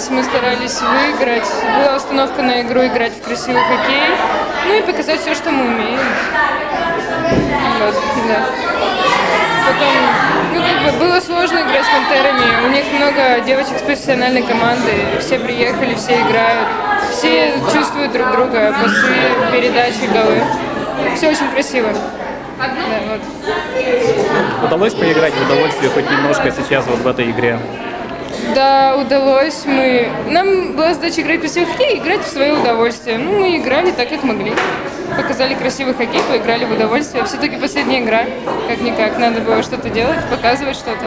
мы старались выиграть. Была установка на игру играть в красивый хоккей, ну и показать все, что мы умеем. Вот, да. Потом, было сложно играть с «Пантерами». У них много девочек с профессиональной команды. Все приехали, все играют. Все чувствуют друг друга, пасы, передачи, голы. Все очень красиво. Да, вот. Удалось поиграть в удовольствие хоть немножко сейчас вот в этой игре? Да, удалось. Нам была задача играть в красивый хоккей и играть в свое удовольствие. Ну, мы играли так, как могли. Показали красивый хоккей, поиграли в удовольствие. Все-таки последняя игра, как-никак. Надо было что-то делать, показывать что-то.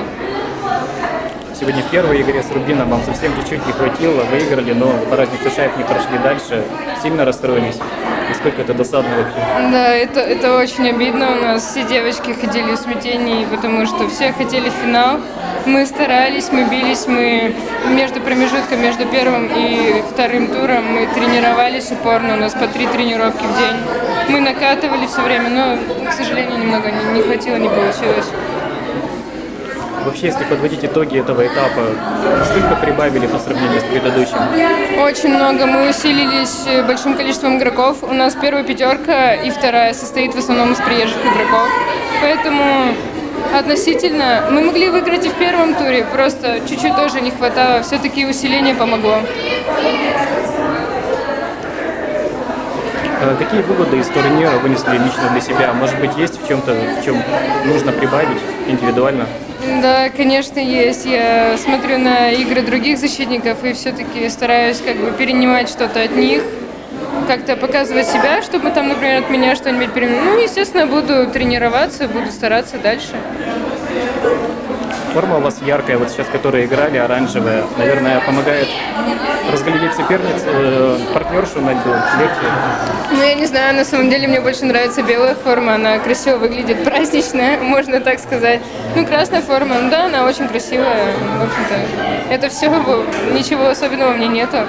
Сегодня в первой игре с Рубином вам совсем чуть-чуть не хватило, выиграли, но по разнице шайб не прошли дальше. Сильно расстроились? Насколько это досадно вообще? Да, это очень обидно. У нас все девочки ходили в смятении, потому что все хотели финал. Мы старались, мы бились, мы между промежутком, между первым и вторым туром мы тренировались упорно, у нас по 3 тренировки в день. Мы накатывали все время, но, к сожалению, немного не хватило, не получилось. Вообще, если подводить итоги этого этапа, сколько прибавили по сравнению с предыдущим? Очень много. Мы усилились большим количеством игроков. У нас первая пятерка и вторая состоит в основном из приезжих игроков. Поэтому относительно мы могли выиграть и в первом туре, просто чуть-чуть тоже не хватало. Все-таки усиление помогло. Какие выводы из турнира вынесли лично для себя? Может быть, есть в чем нужно прибавить индивидуально? Да, конечно, есть. Я смотрю на игры других защитников и все-таки стараюсь перенимать что-то от них, как-то показывать себя, чтобы там, например, от меня что-нибудь переменить. Ну, естественно, буду тренироваться, буду стараться дальше. Форма у вас яркая, вот сейчас, которые играли, оранжевая. Наверное, помогает разглядеть соперницу, партнершу на льду легче. Ну, я не знаю, на самом деле мне больше нравится белая форма, она красиво выглядит, праздничная, можно так сказать. Ну, красная форма, ну да, она очень красивая, в общем-то. Это все, ничего особенного в ней нету.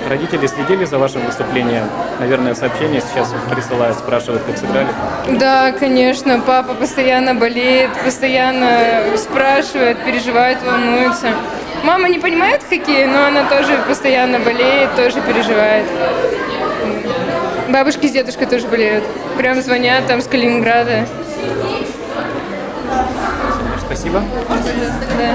Родители следили за вашим выступлением? Наверное, сообщения сейчас присылают, спрашивают, как сыграли? Да, конечно. Папа постоянно болеет, постоянно спрашивает, переживает, волнуется. Мама не понимает хоккей, но она тоже постоянно болеет, тоже переживает. Бабушки с дедушкой тоже болеют. Прям звонят там с Калининграда. Спасибо. Да.